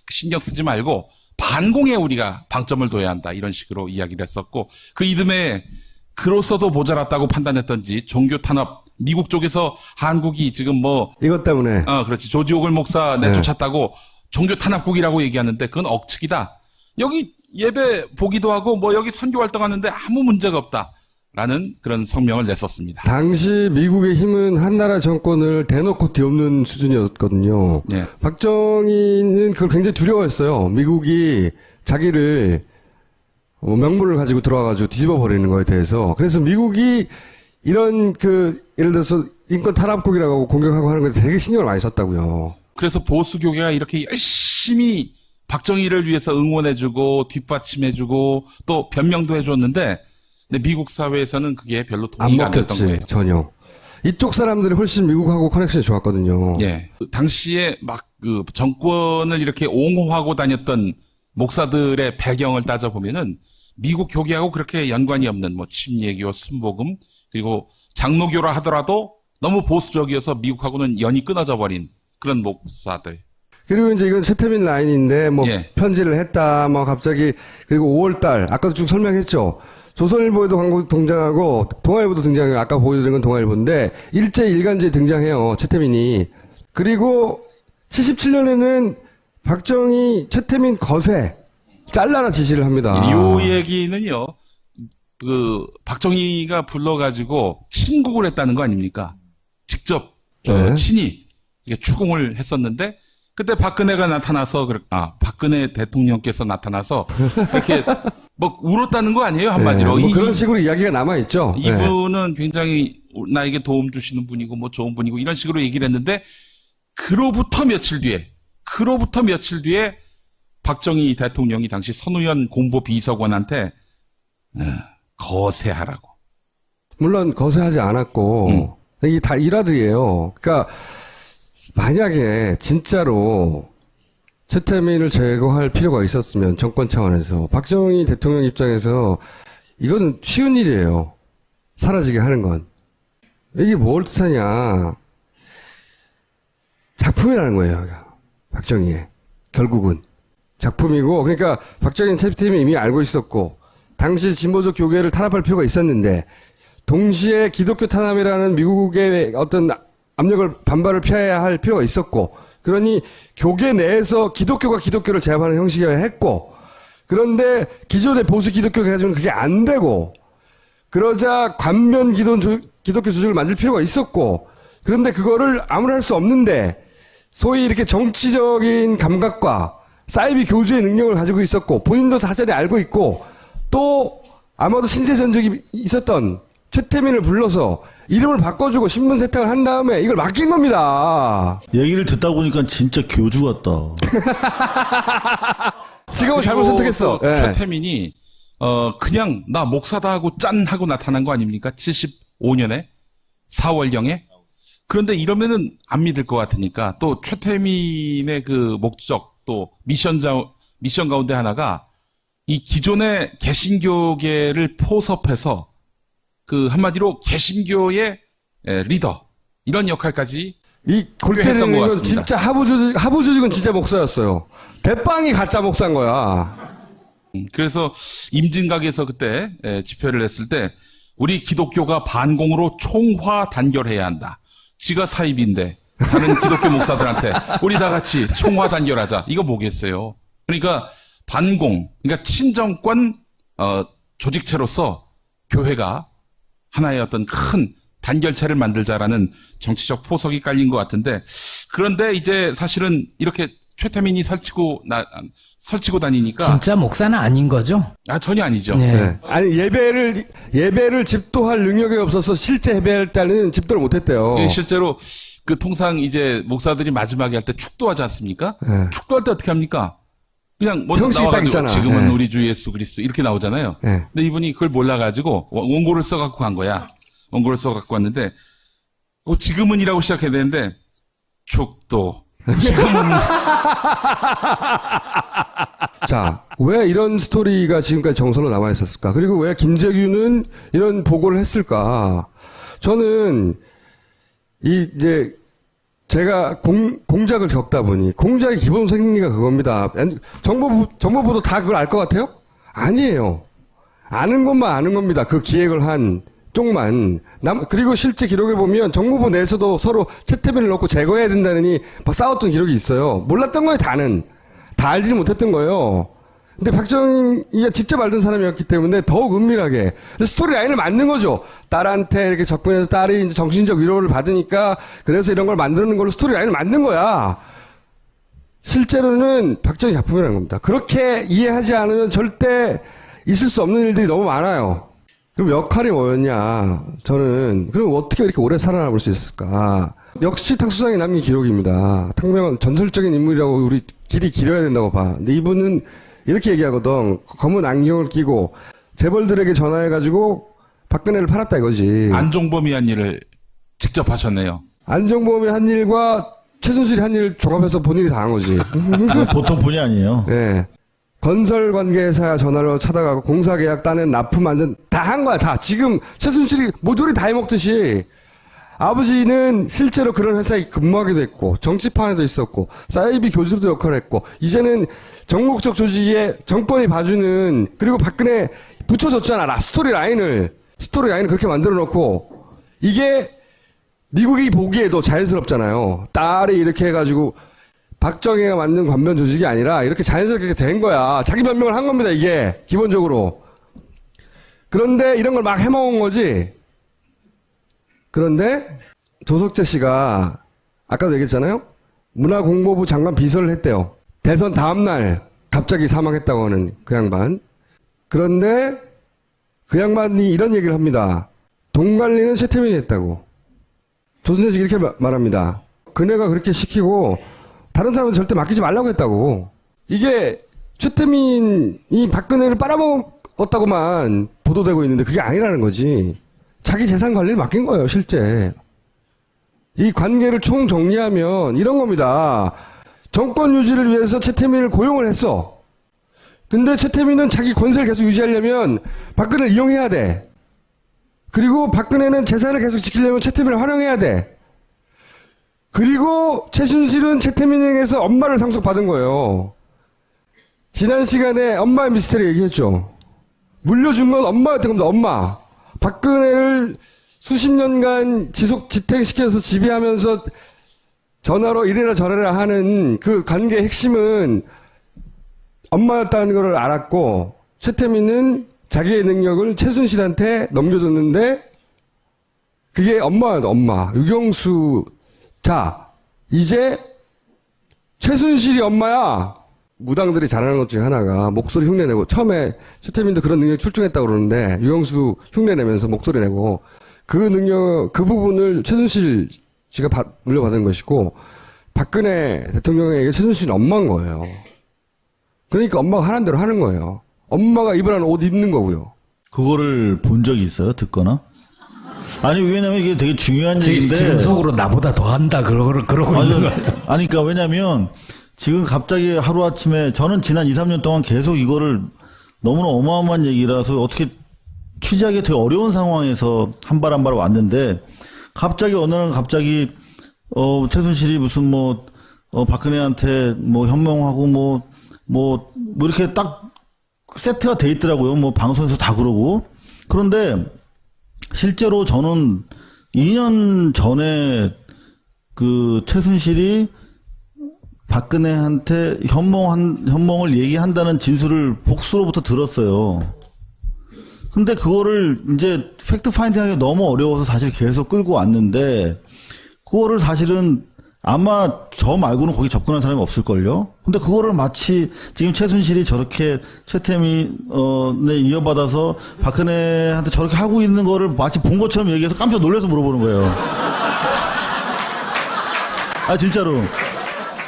신경 쓰지 말고 반공에 우리가 방점을 둬야 한다. 이런 식으로 이야기를 했었고 그 이듬해 그로서도 모자랐다고 판단했던지 종교 탄압 미국 쪽에서 한국이 지금 뭐 이것 때문에 그렇지 조지 오글 목사 내쫓았다고 종교 탄압국이라고 얘기하는데 그건 억측이다. 여기 예배 보기도 하고 뭐 여기 선교 활동하는데 아무 문제가 없다라는 그런 성명을 냈었습니다. 당시 미국의 힘은 한나라 정권을 대놓고 뒤엎는 수준이었거든요. 네. 박정희는 그걸 굉장히 두려워했어요. 미국이 자기를 명분을 가지고 들어와가지고 뒤집어 버리는 거에 대해서. 그래서 미국이 이런 예를 들어서 인권 탄압국이라고 공격하고 하는 것에 되게 신경을 많이 썼다고요. 그래서 보수교계가 이렇게 열심히 박정희를 위해서 응원해주고 뒷받침해주고 또 변명도 해줬는데 근데 미국 사회에서는 그게 별로 안 동의가 안 됐던 거예요. 먹혔지, 전혀. 이쪽 사람들이 훨씬 미국하고 커넥션이 좋았거든요. 예. 당시에 막 그 정권을 이렇게 옹호하고 다녔던 목사들의 배경을 따져보면은 미국 교계하고 그렇게 연관이 없는 뭐 침례교, 순복음 그리고 장로교라 하더라도 너무 보수적이어서 미국하고는 연이 끊어져 버린 그런 목사들. 그리고 이제 이건 최태민 라인인데 뭐 예. 편지를 했다 뭐 갑자기 그리고 5월달 아까도 쭉 설명했죠. 조선일보에도 광고 등장하고 동아일보도 등장해요. 아까 보여드린 건 동아일보인데 일제 일간지에 등장해요. 최태민이. 그리고 77년에는 박정희 최태민 거세 잘라라 지시를 합니다. 이 얘기는요. 그 박정희가 불러가지고 친국을 했다는 거 아닙니까? 직접 네. 친히 이게 추궁을 했었는데 그때 박근혜가 나타나서 박근혜 대통령께서 나타나서 이렇게 뭐 울었다는 거 아니에요 한마디로. 네, 뭐 그런 식으로 이야기가 남아 있죠. 이분은 굉장히 나에게 도움 주시는 분이고 뭐 좋은 분이고 이런 식으로 얘기를 했는데 그로부터 며칠 뒤에 박정희 대통령이 당시 선우연 공보 비서관한테 거세하라고. 물론 거세하지 않았고 이게 다 일화들이에요. 그러니까 만약에 진짜로 최태민을 제거할 필요가 있었으면 정권 차원에서 박정희 대통령 입장에서 이건 쉬운 일이에요. 사라지게 하는 건. 이게 뭘 뜻하냐. 작품이라는 거예요. 박정희의. 결국은. 작품이고 그러니까 박정희 최태민이 이미 알고 있었고 당시 진보적 교계를 탄압할 필요가 있었는데 동시에 기독교 탄압이라는 미국의 어떤 압력을 반발을 피해야 할 필요가 있었고 그러니 교계 내에서 기독교가 기독교를 제압하는 형식이어야 했고 그런데 기존의 보수 기독교가 가지고는 그게 안 되고 그러자 관면 기독교 조직을 만들 필요가 있었고 그런데 그거를 아무나 할 수 없는데 소위 이렇게 정치적인 감각과 사이비 교주의 능력을 가지고 있었고 본인도 사전에 알고 있고 또 아마도 신세 전적이 있었던 최태민을 불러서 이름을 바꿔주고 신분 세탁을 한 다음에 이걸 맡긴 겁니다. 얘기를 듣다 보니까 진짜 교주 같다. 지금은 잘못 선택했어. 또 최태민이 그냥 나 목사다 하고 짠 하고 나타난 거 아닙니까? 75년에 4월경에. 그런데 이러면은 안 믿을 것 같으니까 또 최태민의 그 목적 또 미션 가운데 하나가 이 기존의 개신교계를 포섭해서 그 한마디로 개신교의 리더 이런 역할까지 이 골 했던 때리는 것 건 같습니다. 진짜 하부 조직은 진짜 목사였어요. 대빵이 가짜 목사인 거야. 그래서 임진각에서 그때 집회를 했을 때 우리 기독교가 반공으로 총화 단결해야 한다. 지가 사입인데 다른 기독교 목사들한테 우리 다 같이 총화 단결하자. 이거 뭐겠어요. 그러니까 반공, 그러니까 친정권 조직체로서 교회가 하나의 어떤 큰 단결체를 만들자라는 정치적 포석이 깔린 것 같은데 그런데 이제 사실은 이렇게 최태민이 설치고 다니니까 진짜 목사는 아닌 거죠? 전혀 아니죠. 네. 네. 아니 예배를 집도할 능력이 없어서 실제 예배할 때는 집도를 못했대요. 이게 실제로 그 통상 이제 목사들이 마지막에 할 때 축도하지 않습니까? 네. 축도할 때 어떻게 합니까? 그냥 먼저 형식이 딱 나와가지고 있잖아. 지금은 네. 우리 주 예수 그리스도 이렇게 나오잖아요. 네. 근데 이분이 그걸 몰라가지고 원고를 써갖고 간 거야. 원고를 써갖고 왔는데 지금은이라고 시작해야 되는데 축도 지금은 자, 왜 이런 스토리가 지금까지 정설로 남아 있었을까? 그리고 왜 김재규는 이런 보고를 했을까? 저는 이제 제가 공작을 겪다 보니 공작의 기본 생리가 그겁니다. 정보부도 다 그걸 알 것 같아요? 아니에요. 아는 것만 아는 겁니다. 그 기획을 한 쪽만. 그리고 실제 기록에 보면 정보부 내에서도 서로 채태민을 넣고 제거해야 된다느니 막 싸웠던 기록이 있어요. 몰랐던 거예요, 다는. 다 알지 못했던 거예요. 근데 박정희가 직접 알던 사람이었기 때문에 더욱 은밀하게. 스토리 라인을 만든 거죠. 딸한테 이렇게 접근해서 딸이 이제 정신적 위로를 받으니까 그래서 이런 걸 만드는 걸로 스토리 라인을 만든 거야. 실제로는 박정희 작품이라는 겁니다. 그렇게 이해하지 않으면 절대 있을 수 없는 일들이 너무 많아요. 그럼 역할이 뭐였냐? 저는 그럼 어떻게 이렇게 오래 살아남을 수 있을까? 역시 탁수상이 남긴 기록입니다. 탕명은 전설적인 인물이라고 우리 길이 길어야 된다고 봐. 근데 이분은 이렇게 얘기하거든. 검은 안경을 끼고 재벌들에게 전화해가지고 박근혜를 팔았다 이거지. 안종범이 한 일을 직접 하셨네요. 안종범이 한 일과 최순실이 한 일을 종합해서 본인이 다 한 거지. 보통 분이 아니에요. 네. 건설 관계사 전화로 찾아가고 공사 계약 따는 납품 완전 다 한 거야. 다. 지금 최순실이 모조리 다 해먹듯이 아버지는 실제로 그런 회사에 근무하기도 했고 정치판에도 있었고 사이비 교수도 역할을 했고 이제는 정목적 조직에 정권이 봐주는 그리고 박근혜 붙여줬잖아. 스토리 라인을 그렇게 만들어 놓고 이게 미국이 보기에도 자연스럽잖아요. 딸이 이렇게 해가지고 박정희가 만든 관변 조직이 아니라 이렇게 자연스럽게 된 거야. 자기 변명을 한 겁니다, 이게. 기본적으로. 그런데 이런 걸 막 해먹은 거지. 그런데 조석재 씨가 아까도 얘기했잖아요. 문화공보부 장관 비서를 했대요. 대선 다음날 갑자기 사망했다고 하는 그 양반. 그런데 그 양반이 이런 얘기를 합니다. 돈 관리는 최태민이 했다고. 조선재 씨 이렇게 말합니다. 그네가 그렇게 시키고 다른 사람은 절대 맡기지 말라고 했다고. 이게 최태민이 박근혜를 빨아먹었다고만 보도되고 있는데 그게 아니라는 거지. 자기 재산 관리를 맡긴 거예요, 실제. 이 관계를 총정리하면 이런 겁니다. 정권 유지를 위해서 최태민을 고용을 했어. 근데 최태민은 자기 권세를 계속 유지하려면 박근혜를 이용해야 돼. 그리고 박근혜는 재산을 계속 지키려면 최태민을 활용해야 돼. 그리고 최순실은 최태민에게서 엄마를 상속받은 거예요. 지난 시간에 엄마의 미스터리 얘기했죠. 물려준 건 엄마였던 겁니다. 엄마. 박근혜를 수십 년간 지탱시켜서 지배하면서 전화로 이래라 저래라 하는 그 관계의 핵심은 엄마였다는 걸 알았고 최태민은 자기의 능력을 최순실한테 넘겨줬는데 그게 엄마였다. 엄마. 유경수. 자, 이제 최순실이 엄마야. 무당들이 잘하는 것 중에 하나가 목소리 흉내내고 처음에 최태민도 그런 능력이 출중했다고 그러는데 유경수 흉내내면서 목소리 내고 그 능력, 그 부분을 최순실 씨가 물려받은 것이고 박근혜 대통령에게 최순실이 엄마인 거예요. 그러니까 엄마가 하라는 대로 하는 거예요. 엄마가 입으라는 옷 입는 거고요. 그거를 본 적이 있어요? 듣거나? 아니, 왜냐면 이게 되게 중요한 얘기인데. 지금 속으로 나보다 더 한다, 그러고 있는 거야. 아니, 그러니까 왜냐면 지금 갑자기 하루아침에 저는 지난 2, 3년 동안 계속 이거를 너무나 어마어마한 얘기라서 어떻게 취재하기 되게 어려운 상황에서 한 발 한 발 왔는데 갑자기 어느 날 갑자기 최순실이 무슨 박근혜한테 현명하고 이렇게 딱 세트가 돼 있더라고요. 방송에서 다 그러고. 그런데 실제로 저는 2년 전에 그 최순실이 박근혜한테 현몽을 얘기한다는 진술을 복수로부터 들었어요. 근데 그거를 이제 팩트 파인딩하기 너무 어려워서 사실 계속 끌고 왔는데 그거를 사실은 아마 저 말고는 거기 접근한 사람이 없을걸요? 근데 그거를 마치 지금 최순실이 저렇게 최태민에 이어받아서 박근혜한테 저렇게 하고 있는 거를 마치 본 것처럼 얘기해서 깜짝 놀라서 물어보는 거예요. 아, 진짜로.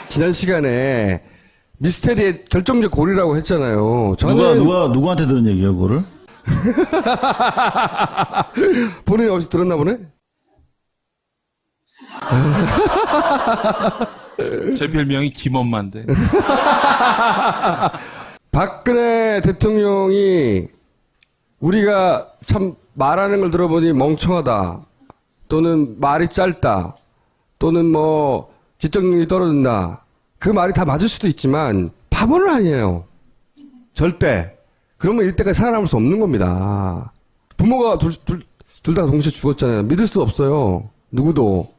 지난 시간에 미스테리의 결정적 고리라고 했잖아요. 저는 누구한테 들은 얘기예요, 그거를? 본인이 어디서 들었나 보네? 제 별명이 김엄마인데. 박근혜 대통령이 우리가 참 말하는 걸 들어보니 멍청하다, 또는 말이 짧다, 또는 뭐 지적력이 떨어진다, 그 말이 다 맞을 수도 있지만 바보는 아니에요. 절대. 그러면 이때까지 살아남을 수 없는 겁니다. 부모가 둘 다 동시에 죽었잖아요. 믿을 수 없어요. 누구도.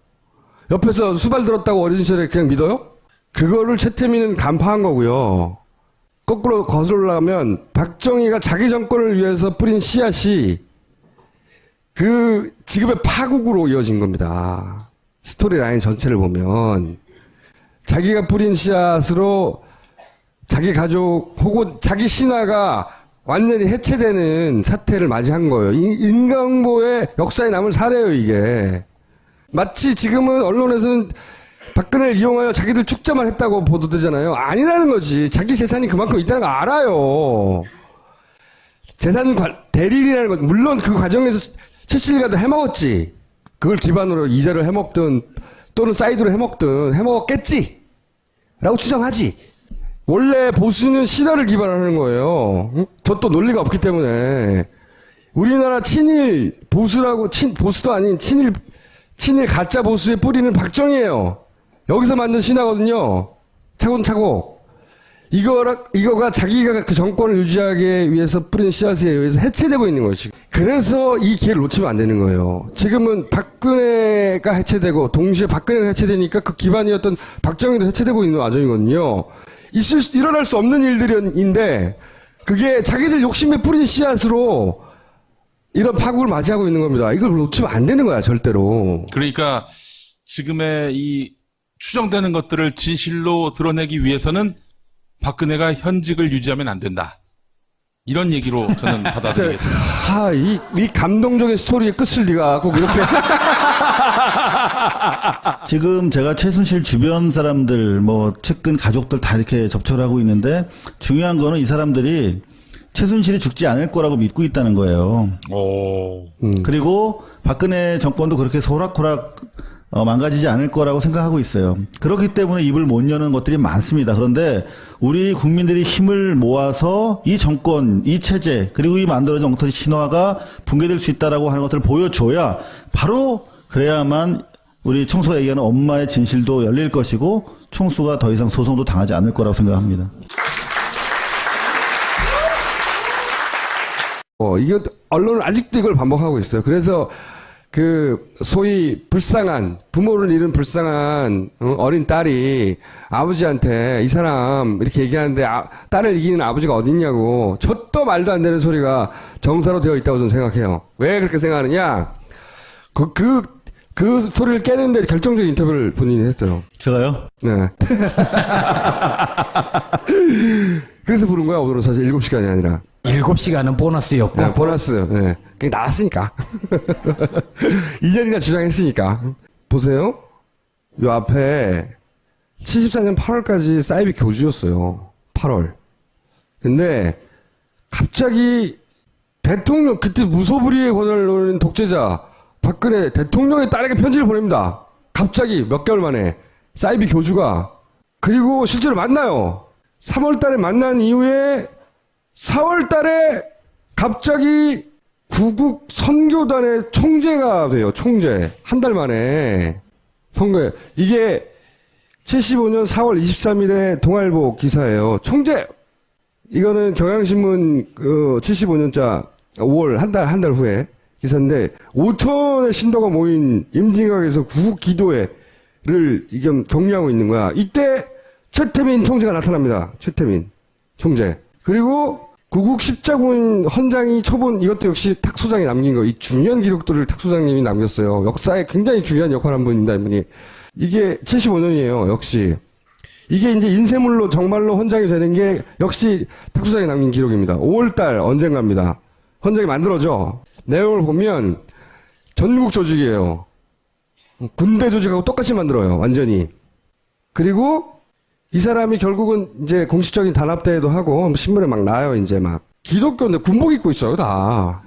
옆에서 수발 들었다고 어린 시절에 그냥 믿어요? 그거를 최태민은 간파한 거고요. 거꾸로 거슬러가면 박정희가 자기 정권을 위해서 뿌린 씨앗이 그 지금의 파국으로 이어진 겁니다. 스토리 라인 전체를 보면 자기가 뿌린 씨앗으로 자기 가족 혹은 자기 신화가 완전히 해체되는 사태를 맞이한 거예요. 인간보의 역사에 남을 사례예요, 이게. 마치 지금은 언론에서는 박근혜를 이용하여 자기들 축제만 했다고 보도되잖아요. 아니라는 거지. 자기 재산이 그만큼 있다는 거 알아요. 재산 대리인이라는 것, 물론 그 과정에서 최씨가도 해먹었지. 그걸 기반으로 이자를 해먹든 또는 사이드로 해먹든 해먹었겠지 라고 추정하지. 원래 보수는 신화를 기반하는 거예요. 응? 저 또 논리가 없기 때문에. 우리나라 친일 보수라고, 보수도 아닌 친일 가짜 보수의 뿌리는 박정희예요. 여기서 만든 신화거든요. 차곡차곡. 이거가 자기가 그 정권을 유지하기 위해서 뿌린 씨앗에 의해서 해체되고 있는 거예요, 지금. 그래서 이 기회를 놓치면 안 되는 거예요. 지금은 박근혜가 해체되고, 동시에 박근혜가 해체되니까 그 기반이었던 박정희도 해체되고 있는 와중이거든요. 일어날 수 없는 일들인데, 그게 자기들 욕심에 뿌린 씨앗으로 이런 파국을 맞이하고 있는 겁니다. 이걸 놓치면 안 되는 거야, 절대로. 그러니까 지금의 이 추정되는 것들을 진실로 드러내기 위해서는 박근혜가 현직을 유지하면 안 된다. 이런 얘기로 저는 받아들이겠습니다. 이 감동적인 스토리의 끝을 네가 꼭 이렇게. 지금 제가 최순실 주변 사람들, 뭐, 측근 가족들 다 이렇게 접촉을 하고 있는데, 중요한 거는 이 사람들이 최순실이 죽지 않을 거라고 믿고 있다는 거예요. 그리고 박근혜 정권도 그렇게 소락호락 망가지지 않을 거라고 생각하고 있어요. 그렇기 때문에 입을 못 여는 것들이 많습니다. 그런데 우리 국민들이 힘을 모아서 이 정권, 이 체제, 그리고 이 만들어진 엉터리 신화가 붕괴될 수 있다라고 하는 것들을 보여줘야 바로 그래야만 우리 총수가 얘기하는 엄마의 진실도 열릴 것이고 총수가 더 이상 소송도 당하지 않을 거라고 생각합니다. 이게 언론은 아직도 이걸 반복하고 있어요. 그래서 그 소위 불쌍한, 부모를 잃은 불쌍한 어린 딸이 아버지한테 이 사람 이렇게 얘기하는데 딸을 이기는 아버지가 어딨냐고, 저 또 말도 안 되는 소리가 정사로 되어 있다고 저는 생각해요. 왜 그렇게 생각하느냐? 그 스토리를 깨는데 결정적인 인터뷰를 본인이 했어요. 제가요? 네. 그래서 부른 거야, 오늘은 사실 7시간이 아니라. 7시간은 보너스였고. 네, 보너스. 네. 그게 나왔으니까. 2년이나 주장했으니까. 보세요. 요 앞에 74년 8월까지 사이비 교주였어요. 8월. 근데 갑자기 대통령, 그때 무소불위의 권한을 노리는 독재자 박근혜 대통령의 딸에게 편지를 보냅니다. 갑자기 몇 개월 만에 사이비 교주가. 그리고 실제로 만나요. 3월 달에 만난 이후에 4월 달에 갑자기 구국 선교단의 총재가 돼요. 총재. 한 달 만에 선거에. 이게 75년 4월 23일에 동아일보 기사예요. 총재! 이거는 경향신문 75년자 5월 한 달 후에 기사인데 5천의 신도가 모인 임진각에서 구국 기도회를 이게 격려하고 있는 거야. 이때 최태민 총재가 나타납니다. 최태민 총재. 그리고 구국 십자군 헌장이 초본, 이것도 역시 탁 소장이 남긴 거, 이 중요한 기록들을 탁 소장님이 남겼어요. 역사에 굉장히 중요한 역할을 한 분입니다, 이분이. 이게 75년이에요, 역시. 이게 이제 인쇄물로 정말로 헌장이 되는 게 역시 탁 소장이 남긴 기록입니다. 5월달 언젠가입니다. 헌장이 만들어져. 내용을 보면 전국 조직이에요. 군대 조직하고 똑같이 만들어요, 완전히. 그리고 이 사람이 결국은 이제 공식적인 단합대회도 하고 신문에 막 나와요. 이제 막 기독교인데 군복 입고 있어요. 다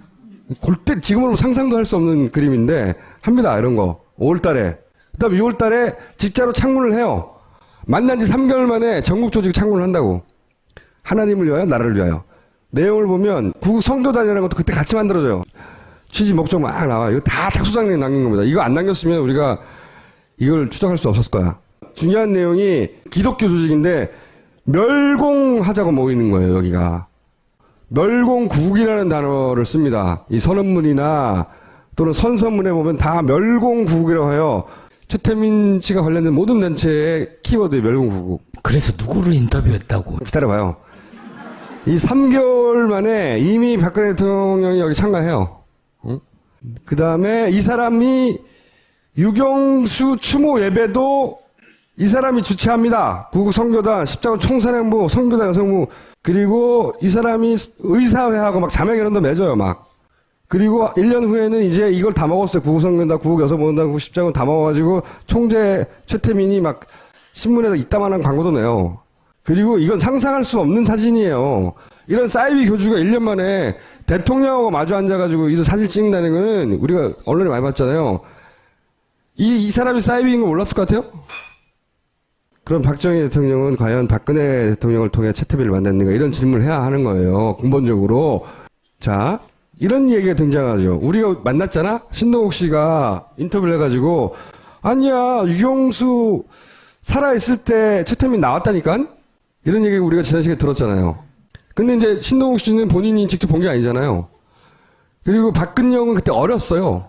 골때 지금으로 상상도 할 수 없는 그림인데 합니다. 이런 거 5월달에 그다음 6월달에 직자로 창문을 해요. 만난 지 3개월 만에 전국 조직 창문을 한다고. 하나님을 위하여 나라를 위하여. 내용을 보면 구국 선교단이라는 것도 그때 같이 만들어져요. 취지 목적 막 나와요. 이거 다 탁수장에 남긴 겁니다. 이거 안 남겼으면 우리가 이걸 추적할 수 없었을 거야. 중요한 내용이 기독교 조직인데 멸공하자고 모이는 거예요. 여기가. 멸공국이라는 단어를 씁니다. 이 선언문이나 또는 선서문에 보면 다 멸공국이라고 해요. 최태민 씨가 관련된 모든 단체의 키워드에 멸공국국. 그래서 누구를 인터뷰했다고? 기다려봐요. 이 3개월 만에 이미 박근혜 대통령이 여기 참가해요. 응? 그 다음에 이 사람이 유경수 추모 예배도 이 사람이 주최합니다. 구국 선교단, 십자군 총사령부, 선교단 여성부. 그리고 이 사람이 의사회하고 막 자매결연도 맺어요, 막. 그리고 1년 후에는 이제 이걸 다 먹었어요. 구국 선교단, 구국 여성보훈단, 구국 십자군 다 먹어가지고 총재 최태민이 막 신문에다 이따만한 광고도 내요. 그리고 이건 상상할 수 없는 사진이에요. 이런 사이비 교주가 1년 만에 대통령하고 마주 앉아가지고 이서 사진 찍는다는 거는 우리가 언론에 많이 봤잖아요. 이 사람이 사이비인 거 몰랐을 것 같아요? 그럼 박정희 대통령은 과연 박근혜 대통령을 통해 최태민을 만났는가 이런 질문을 해야 하는 거예요. 근본적으로. 자, 이런 얘기가 등장하죠. 우리가 만났잖아? 신동욱 씨가 인터뷰를 해가지고 아니야 유경수 살아있을 때 최태민 나왔다니까? 이런 얘기 우리가 지난 시간에 들었잖아요. 근데 이제 신동욱 씨는 본인이 직접 본 게 아니잖아요. 그리고 박근영은 그때 어렸어요.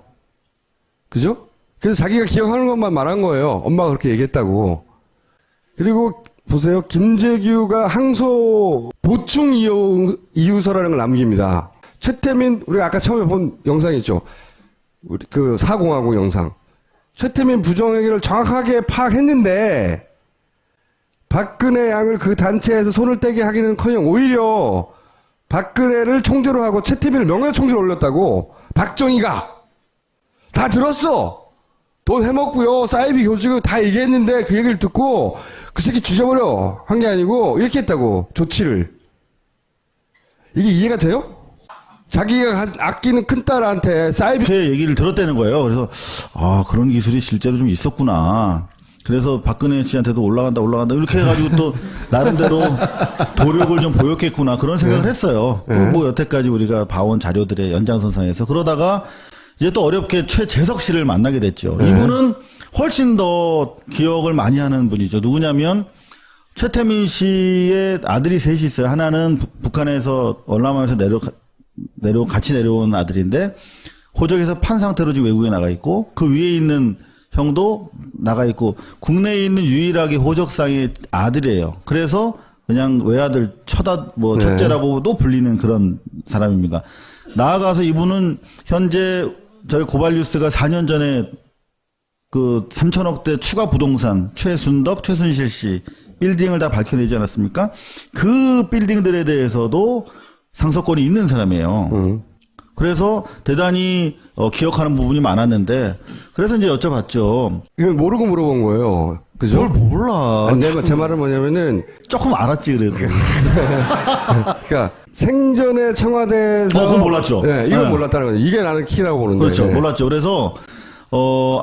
그죠? 그래서 자기가 기억하는 것만 말한 거예요. 엄마가 그렇게 얘기했다고. 그리고 보세요. 김재규가 항소 보충 이유서라는 걸 남깁니다. 최태민, 우리가 아까 처음에 본 영상 있죠. 우리 그 사공화국 영상. 최태민 부정행위를 정확하게 파악했는데 박근혜 양을 그 단체에서 손을 떼게 하기는커녕 오히려 박근혜를 총재로 하고 최태민을 명예총재로 올렸다고. 박정희가 다 들었어. 돈 해먹고요. 사이비 교주고 다 얘기했는데 그 얘기를 듣고 그 새끼 죽여버려 한 게 아니고 이렇게 했다고. 조치를. 이게 이해가 돼요? 자기가 아끼는 큰딸한테 사이비 그렇게 얘기를 들었다는 거예요. 그래서 아 그런 기술이 실제로 좀 있었구나. 그래서 박근혜 씨한테도 올라간다 이렇게 해가지고 또 나름대로 도력을 좀 보였겠구나 그런 생각을 했어요. 뭐 여태까지 우리가 봐온 자료들의 연장선상에서. 그러다가 이제 또 어렵게 최재석 씨를 만나게 됐죠. 이분은 훨씬 더 기억을 많이 하는 분이죠. 누구냐면 최태민 씨의 아들이 셋이 있어요. 하나는 북한에서 월남함에서 같이 내려온 아들인데 호적에서 판 상태로 지금 외국에 나가 있고 그 위에 있는 형도 나가 있고 국내에 있는 유일하게 호적상의 아들이에요. 그래서 그냥 외아들 첫째라고도 불리는 그런 사람입니다. 나아가서 이분은 현재 저희 고발뉴스가 4년 전에 그 3천억대 추가 부동산 최순덕, 최순실 씨 빌딩을 다 밝혀내지 않았습니까? 그 빌딩들에 대해서도 상속권이 있는 사람이에요. 그래서 대단히 기억하는 부분이 많았는데 그래서 이제 여쭤봤죠. 이걸 모르고 물어본 거예요. 그죠? 뭘 몰라. 아니, 제 말은 뭐냐면은 조금 알았지 그래도. 그러니까 생전에 청와대에서 그건 몰랐죠. 네, 이건 네. 몰랐다는 거죠. 이게 나는 키라고 보는데. 그렇죠. 몰랐죠. 그래서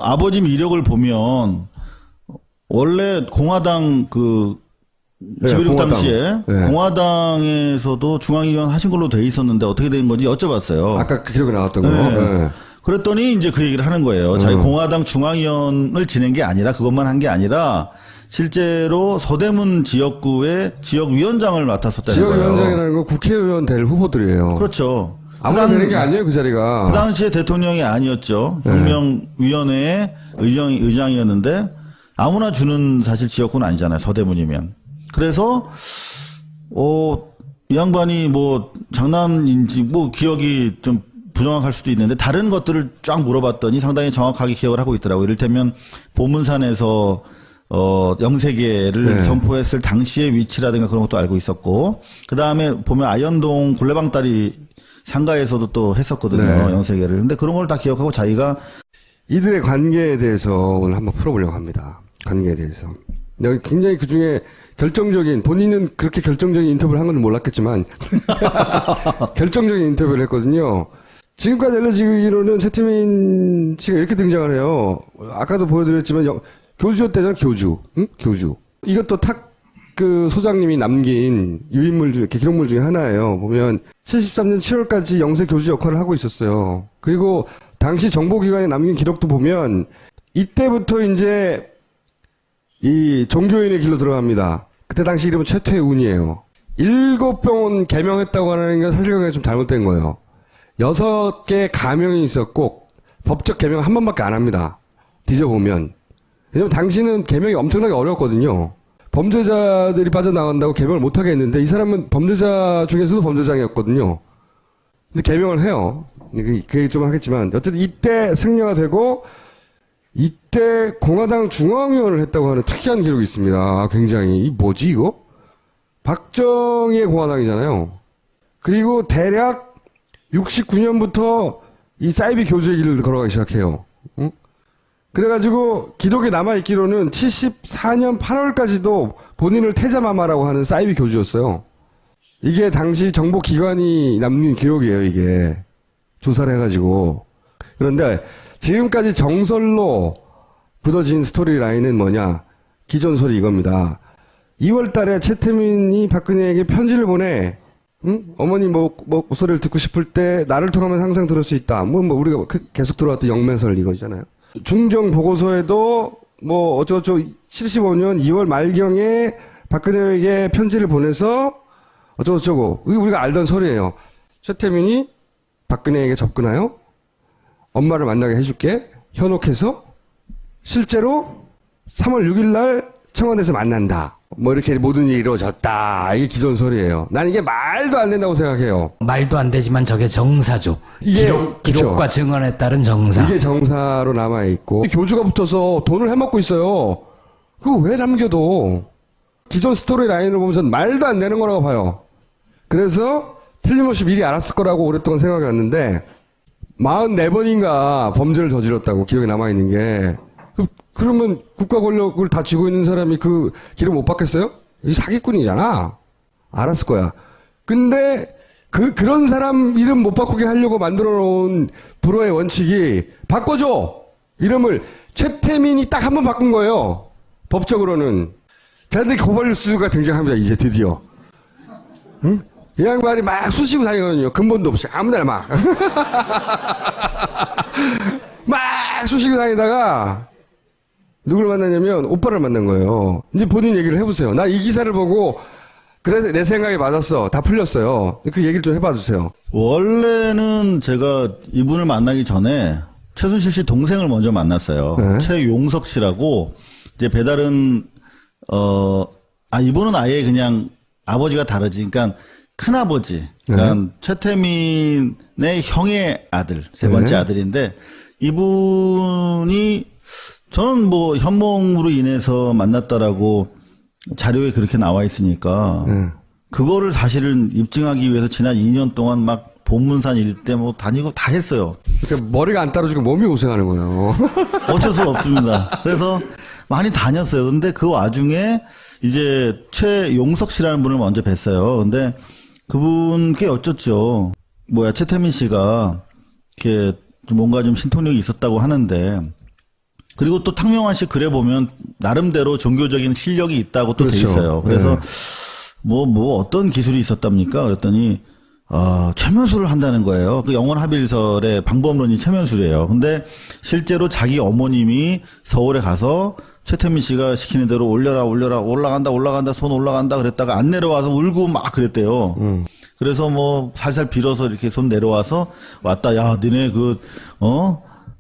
아버지 이력을 보면 원래 공화당 지배력 공화당. 당시에 공화당에서도 중앙위원 하신 걸로 돼 있었는데 어떻게 된 건지 여쭤봤어요. 아까 그 기록에 나왔던 거. 네. 그랬더니 이제 그 얘기를 하는 거예요. 자기 공화당 중앙위원을 지낸 게 아니라 그것만 한 게 아니라 실제로 서대문 지역구의 지역위원장을 맡았었다는 거예요. 지역위원장이라는 건 국회의원 될 후보들이에요. 그렇죠. 아무나 되는 게 아니에요, 그 자리가. 그 당시에 대통령이 아니었죠. 혁명위원회의 의장이었는데 아무나 주는 사실 지역구는 아니잖아요. 서대문이면. 그래서 이 양반이 뭐 장난인지 뭐 기억이 좀 부정확할 수도 있는데 다른 것들을 쫙 물어봤더니 상당히 정확하게 기억을 하고 있더라고요. 이를테면 보문산에서 영세계를 선포했을 당시의 위치라든가 그런 것도 알고 있었고 그 다음에 보면 아현동 굴레방다리 상가에서도 또 했었거든요. 영세계를. 근데 그런 걸 다 기억하고 자기가 이들의 관계에 대해서 오늘 한번 풀어보려고 합니다. 관계에 대해서. 내가 굉장히 그 중에 결정적인, 본인은 그렇게 결정적인 인터뷰를 한 건 몰랐겠지만, 결정적인 인터뷰를 했거든요. 지금까지 알려지기로는 최태민 씨가 이렇게 등장을 해요. 아까도 보여드렸지만, 교주였대잖아, 교주. 응? 교주. 이것도 그 소장님이 남긴 유인물 중에, 기록물 중에 하나예요. 보면, 73년 7월까지 영세 교주 역할을 하고 있었어요. 그리고 당시 정보기관에 남긴 기록도 보면, 이때부터 이제, 이 종교인의 길로 들어갑니다. 그때 당시 이름은 최태운이에요. 7병원 개명했다고 하는 건 사실관계가 좀 잘못된 거예요. 6개 가명이 있었고 법적 개명 한 번밖에 안 합니다. 뒤져보면. 왜냐면 당시는 개명이 엄청나게 어려웠거든요. 범죄자들이 빠져나간다고 개명을 못하게 했는데 이 사람은 범죄자 중에서도 범죄자였거든요. 근데 개명을 해요. 그 얘기 좀 하겠지만 어쨌든 이때 승려가 되고 이때 공화당 중앙위원을 했다고 하는 특이한 기록이 있습니다. 굉장히. 이 뭐지 이거? 박정희의 공화당이잖아요. 그리고 대략 69년부터 이 사이비 교주의 길을 걸어가기 시작해요. 응? 그래가지고 기록에 남아있기로는 74년 8월까지도 본인을 태자마마라고 하는 사이비 교주였어요. 이게 당시 정보기관이 남긴 기록이에요, 이게. 조사를 해가지고. 그런데 지금까지 정설로 굳어진 스토리라인은 뭐냐? 기존 소리 이겁니다. 2월 달에 최태민이 박근혜에게 편지를 보내. 응? 어머니 목소리를 듣고 싶을 때 나를 통하면 항상 들을 수 있다. 우리가 계속 들어왔던 영매설 이거잖아요. 중정 보고서에도 어쩌고저쩌고 75년 2월 말경에 박근혜에게 편지를 보내서 어쩌고저쩌고. 이게 우리가 알던 소리예요. 최태민이 박근혜에게 접근하여 엄마를 만나게 해줄게. 현혹해서 실제로 3월 6일 날 청와대에서 만난다. 이렇게 모든 일이 이루어졌다. 이게 기존설이에요. 난 이게 말도 안 된다고 생각해요. 말도 안 되지만 저게 정사죠. 이게, 기록과 그쵸. 증언에 따른 정사. 이게 정사로 남아있고 교주가 붙어서 돈을 해먹고 있어요. 그거 왜 남겨도. 기존 스토리 라인을 보면 전 말도 안 되는 거라고 봐요. 그래서 틀림없이 미리 알았을 거라고 오랫동안 생각이 왔는데 44번인가 범죄를 저질렀다고 기록에 남아있는 게. 그러면 국가 권력을 다 쥐고 있는 사람이 그 기록 못 받겠어요? 이 사기꾼이잖아. 알았을 거야. 근데 그런 사람 이름 못 바꾸게 하려고 만들어 놓은 불어의 원칙이 바꿔줘. 이름을 최태민이 딱 한 번 바꾼 거예요. 법적으로는. 자한테 고발뉴스가 등장합니다. 이제 드디어. 응? 이 양반이 막 쑤시고 다니거든요. 근본도 없이 아무데나 막. 막 쑤시고 다니다가 누굴 만났냐면 오빠를 만난 거예요. 이제 본인 얘기를 해보세요. 나 이 기사를 보고 그래서 내 생각이 맞았어. 다 풀렸어요. 그 얘기를 좀 해봐 주세요. 원래는 제가 이분을 만나기 전에 최순실 씨 동생을 먼저 만났어요. 네. 최용석 씨라고 이제 배달은 이분은 아예 그냥 아버지가 다르지. 그러니까 큰아버지. 그러니까 최태민의 형의 아들, 세 번째 아들인데 이분이 저는 현몽으로 인해서 만났다라고 자료에 그렇게 나와 있으니까 그거를 사실은 입증하기 위해서 지난 2년 동안 막 본문산 일대 다니고 다 했어요. 그러니까 머리가 안 따라주고 몸이 고생하는 거예요. 어쩔 수 없습니다. 그래서 많이 다녔어요. 근데 그 와중에 이제 최용석 씨라는 분을 먼저 뵀어요. 근데 그분께 여쭙죠. 최태민 씨가 이렇게 뭔가 좀 신통력이 있었다고 하는데 그리고 또 탕명환 씨 글에 보면 나름대로 종교적인 실력이 있다고 또 돼 그렇죠. 있어요. 그래서 어떤 기술이 있었답니까? 그랬더니 최면술을 한다는 거예요. 그 영원 합일설의 방법론이 최면술이에요. 근데 실제로 자기 어머님이 서울에 가서 최태민 씨가 시키는 대로 올라간다 손 올라간다 그랬다가 안 내려와서 울고 막 그랬대요. 그래서 살살 빌어서 이렇게 손 내려와서 왔다. 야, 니네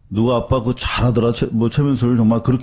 누가 아빠 잘하더라. 최면술 정말 그렇게